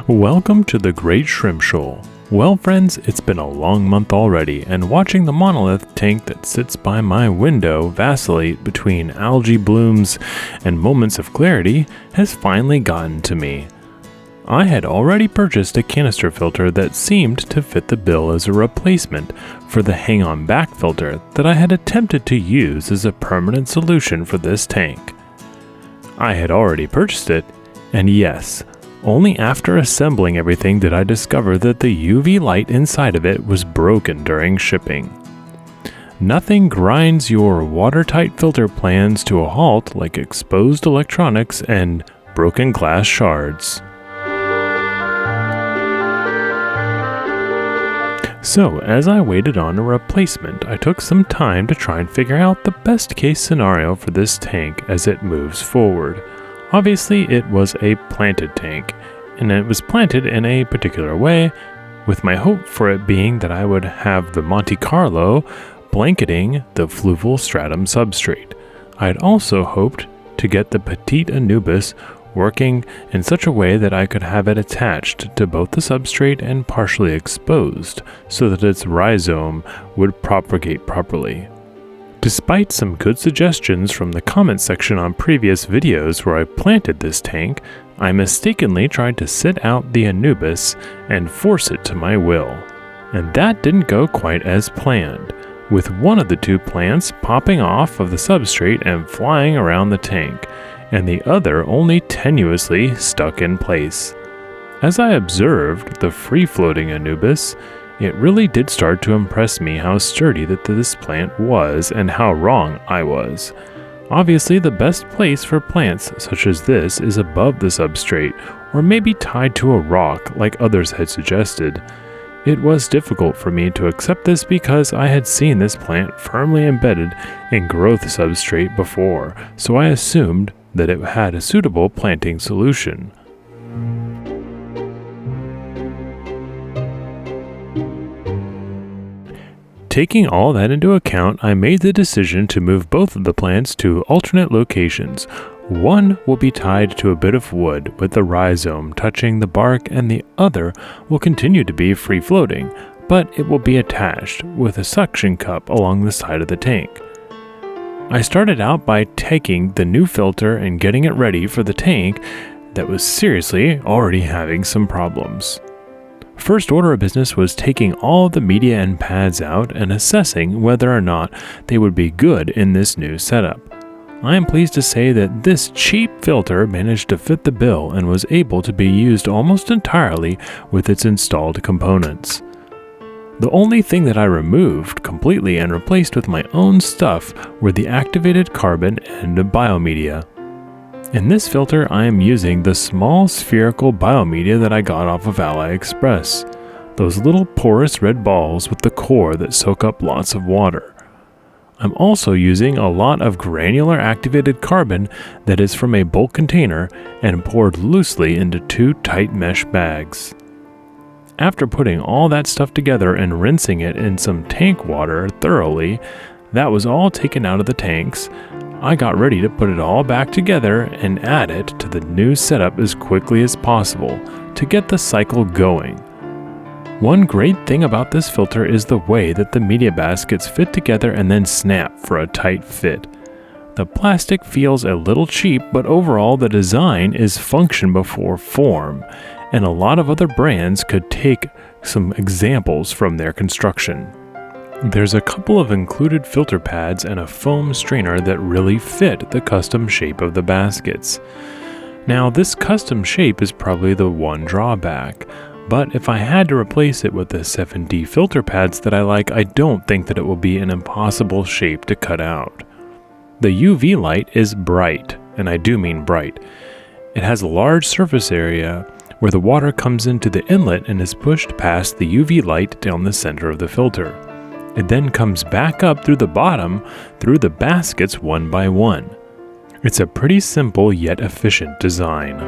Welcome to the Great Shrimp Shoal. Well friends, it's been a long month already, and watching the Monolith tank that sits by my window vacillate between algae blooms and moments of clarity has finally gotten to me. I had already purchased a canister filter that seemed to fit the bill as a replacement for the hang-on back filter that I had attempted to use as a permanent solution for this tank. I had already purchased it, and yes, only after assembling everything did I discover that the UV light inside of it was broken during shipping. Nothing grinds your watertight filter plans to a halt like exposed electronics and broken glass shards. So, as I waited on a replacement, I took some time to try and figure out the best case scenario for this tank as it moves forward. Obviously, it was a planted tank, and it was planted in a particular way, with my hope for it being that I would have the Monte Carlo blanketing the fluval stratum substrate. I had also hoped to get the Petite Anubis working in such a way that I could have it attached to both the substrate and partially exposed, so that its rhizome would propagate properly. Despite some good suggestions from the comment section on previous videos where I planted this tank, I mistakenly tried to sit out the Anubis and force it to my will. And that didn't go quite as planned, with one of the two plants popping off of the substrate and flying around the tank, and the other only tenuously stuck in place. As I observed the free-floating Anubis, it really did start to impress me how sturdy that this plant was and how wrong I was. Obviously, the best place for plants such as this is above the substrate, or maybe tied to a rock like others had suggested. It was difficult for me to accept this because I had seen this plant firmly embedded in growth substrate before, so I assumed that it had a suitable planting solution. Taking all that into account, I made the decision to move both of the plants to alternate locations. One will be tied to a bit of wood with the rhizome touching the bark, and the other will continue to be free-floating, but it will be attached with a suction cup along the side of the tank. I started out by taking the new filter and getting it ready for the tank that was seriously already having some problems. First order of business was taking all the media and pads out and assessing whether or not they would be good in this new setup. I am pleased to say that this cheap filter managed to fit the bill and was able to be used almost entirely with its installed components. The only thing that I removed completely and replaced with my own stuff were the activated carbon and the biomedia. In this filter, I am using the small spherical biomedia that I got off of AliExpress. Those little porous red balls with the core that soak up lots of water. I'm also using a lot of granular activated carbon that is from a bulk container and poured loosely into two tight mesh bags. After putting all that stuff together and rinsing it in some tank water thoroughly, that was all taken out of the tanks. I got ready to put it all back together and add it to the new setup as quickly as possible to get the cycle going. One great thing about this filter is the way that the media baskets fit together and then snap for a tight fit. The plastic feels a little cheap, but overall the design is function before form, and a lot of other brands could take some examples from their construction. There's a couple of included filter pads and a foam strainer that really fit the custom shape of the baskets. Now, this custom shape is probably the one drawback, but if I had to replace it with the 7D filter pads that I like, I don't think that it will be an impossible shape to cut out. The UV light is bright, and I do mean bright. It has a large surface area where the water comes into the inlet and is pushed past the UV light down the center of the filter. It then comes back up through the bottom through the baskets one by one. It's a pretty simple yet efficient design.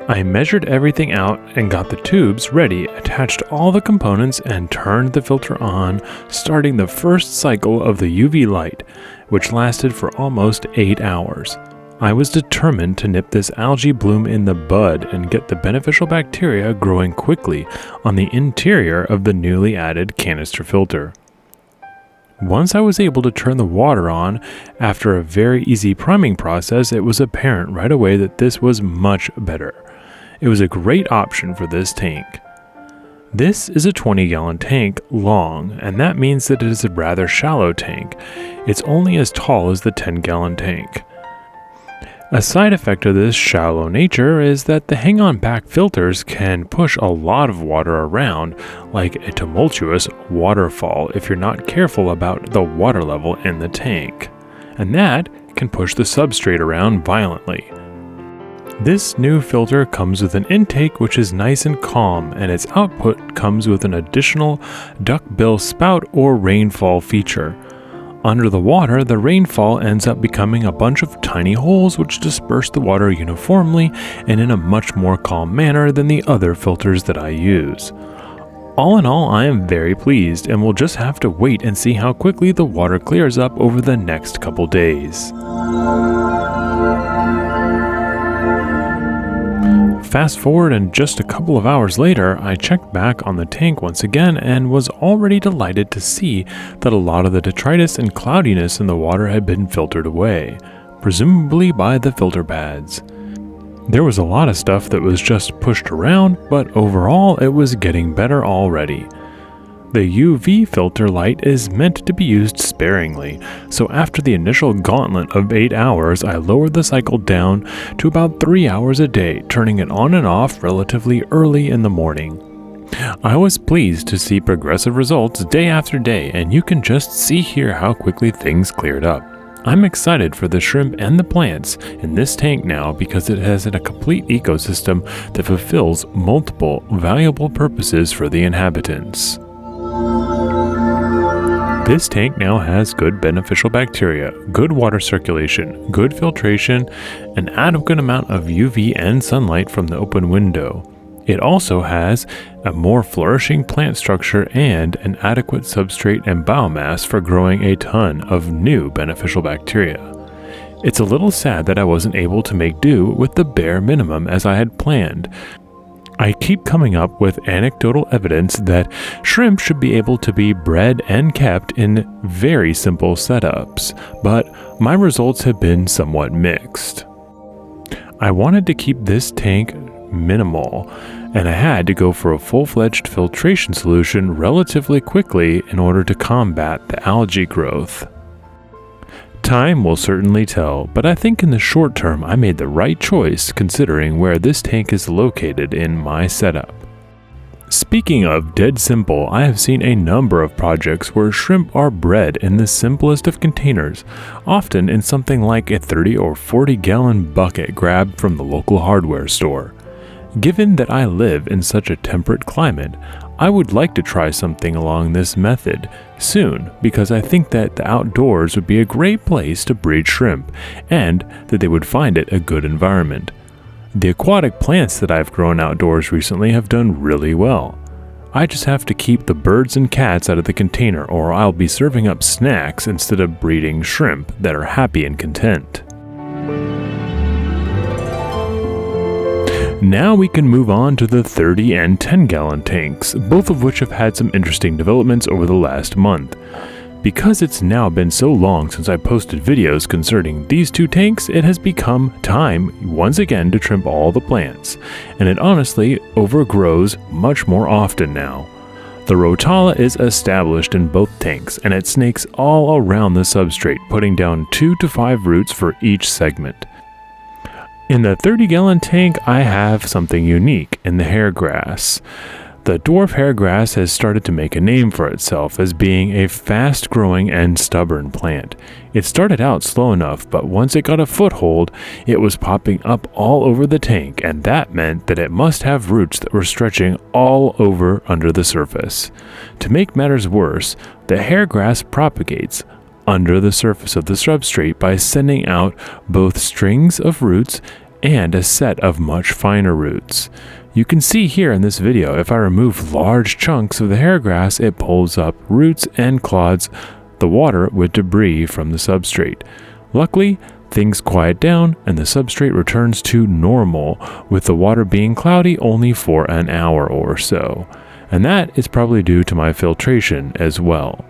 I measured everything out and got the tubes ready, attached all the components and turned the filter on, starting the first cycle of the UV light, which lasted for almost 8 hours. I was determined to nip this algae bloom in the bud and get the beneficial bacteria growing quickly on the interior of the newly added canister filter. Once I was able to turn the water on, after a very easy priming process, it was apparent right away that this was much better. It was a great option for this tank. This is a 20-gallon tank long, and that means that it is a rather shallow tank. It's only as tall as the 10-gallon tank. A side effect of this shallow nature is that the hang-on back filters can push a lot of water around, like a tumultuous waterfall if you're not careful about the water level in the tank. And that can push the substrate around violently. This new filter comes with an intake which is nice and calm, and its output comes with an additional duckbill spout or rainfall feature. Under the water, the rainfall ends up becoming a bunch of tiny holes which disperse the water uniformly and in a much more calm manner than the other filters that I use. All in all, I am very pleased, and we'll just have to wait and see how quickly the water clears up over the next couple days. Fast forward, and just a couple of hours later, I checked back on the tank once again and was already delighted to see that a lot of the detritus and cloudiness in the water had been filtered away, presumably by the filter pads. There was a lot of stuff that was just pushed around, but overall it was getting better already. The UV filter light is meant to be used sparingly, so after the initial gauntlet of 8 hours, I lowered the cycle down to about 3 hours a day, turning it on and off relatively early in the morning. I was pleased to see progressive results day after day, and you can just see here how quickly things cleared up. I'm excited for the shrimp and the plants in this tank now because it has a complete ecosystem that fulfills multiple valuable purposes for the inhabitants. This tank now has good beneficial bacteria, good water circulation, good filtration, an adequate amount of UV and sunlight from the open window. It also has a more flourishing plant structure and an adequate substrate and biomass for growing a ton of new beneficial bacteria. It's a little sad that I wasn't able to make do with the bare minimum as I had planned. I keep coming up with anecdotal evidence that shrimp should be able to be bred and kept in very simple setups, but my results have been somewhat mixed. I wanted to keep this tank minimal, and I had to go for a full-fledged filtration solution relatively quickly in order to combat the algae growth. Time will certainly tell, but I think in the short term I made the right choice considering where this tank is located in my setup. Speaking of dead simple, I have seen a number of projects where shrimp are bred in the simplest of containers, often in something like a 30 or 40 gallon bucket grabbed from the local hardware store. Given that I live in such a temperate climate, I would like to try something along this method soon because I think that the outdoors would be a great place to breed shrimp and that they would find it a good environment. The aquatic plants that I've grown outdoors recently have done really well. I just have to keep the birds and cats out of the container or I'll be serving up snacks instead of breeding shrimp that are happy and content. Now we can move on to the 30 and 10 gallon tanks, both of which have had some interesting developments over the last month. Because it's now been so long since I posted videos concerning these two tanks, it has become time once again to trim all the plants, and it honestly overgrows much more often now. The rotala is established in both tanks, and it snakes all around the substrate, putting down 2 to 5 roots for each segment. In the 30-gallon tank, I have something unique in the hairgrass. The dwarf hairgrass has started to make a name for itself as being a fast-growing and stubborn plant. It started out slow enough, but once it got a foothold, it was popping up all over the tank, and that meant that it must have roots that were stretching all over under the surface. To make matters worse, the hairgrass propagates under the surface of the substrate by sending out both strings of roots and a set of much finer roots. You can see here in this video, if I remove large chunks of the hairgrass, it pulls up roots and clods the water with debris from the substrate. Luckily, Things quiet down and the substrate returns to normal, with the water being cloudy only for an hour or so. And that is probably due to my filtration as well.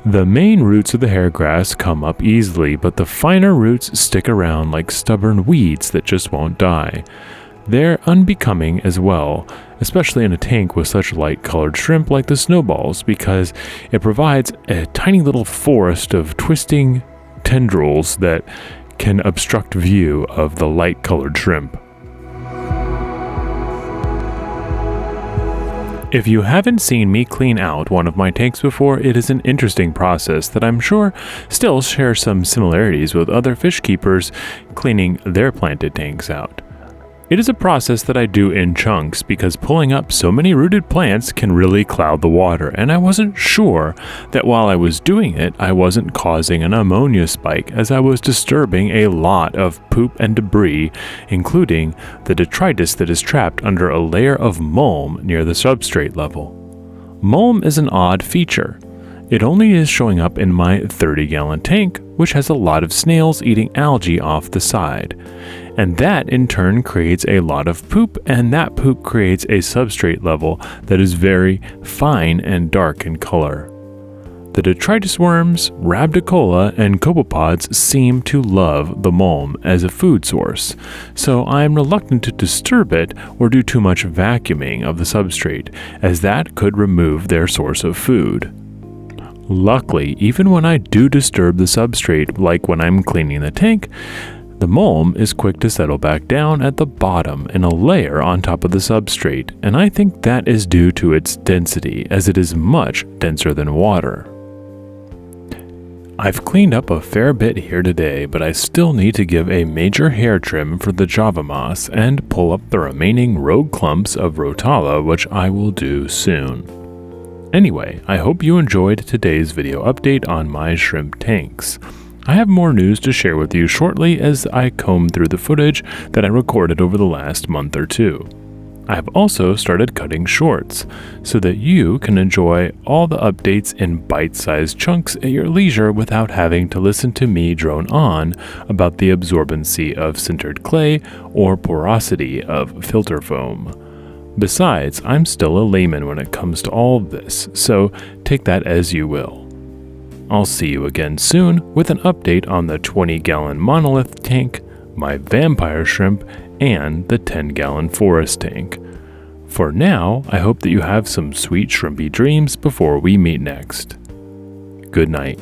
The main roots of the hairgrass come up easily, but the finer roots stick around like stubborn weeds that just won't die. They're unbecoming as well, especially in a tank with such light-colored shrimp like the snowballs, because it provides a tiny little forest of twisting tendrils that can obstruct view of the light-colored shrimp. If you haven't seen me clean out one of my tanks before, it is an interesting process that I'm sure still shares some similarities with other fish keepers cleaning their planted tanks out. It is a process that I do in chunks because pulling up so many rooted plants can really cloud the water, and I wasn't sure that while I was doing it, I wasn't causing an ammonia spike as I was disturbing a lot of poop and debris, including the detritus that is trapped under a layer of mulm near the substrate level. Mulm is an odd feature. It only is showing up in my 30-gallon tank, which has a lot of snails eating algae off the side. And that in turn creates a lot of poop, and that poop creates a substrate level that is very fine and dark in color. The detritus worms, Rhabdicola, and copepods seem to love the mulm as a food source, so I am reluctant to disturb it or do too much vacuuming of the substrate, as that could remove their source of food. Luckily, even when I do disturb the substrate, like when I'm cleaning the tank, the mulm is quick to settle back down at the bottom in a layer on top of the substrate, and I think that is due to its density, as it is much denser than water. I've cleaned up a fair bit here today, but I still need to give a major hair trim for the Java moss and pull up the remaining rogue clumps of Rotala, which I will do soon. Anyway, I hope you enjoyed today's video update on my shrimp tanks. I have more news to share with you shortly as I comb through the footage that I recorded over the last month or two. I have also started cutting shorts, so that you can enjoy all the updates in bite-sized chunks at your leisure without having to listen to me drone on about the absorbency of sintered clay or porosity of filter foam. Besides, I'm still a layman when it comes to all of this, so take that as you will. I'll see you again soon with an update on the 20-gallon Monolith tank, my vampire shrimp, and the 10-gallon forest tank. For now, I hope that you have some sweet shrimpy dreams before we meet next. Good night.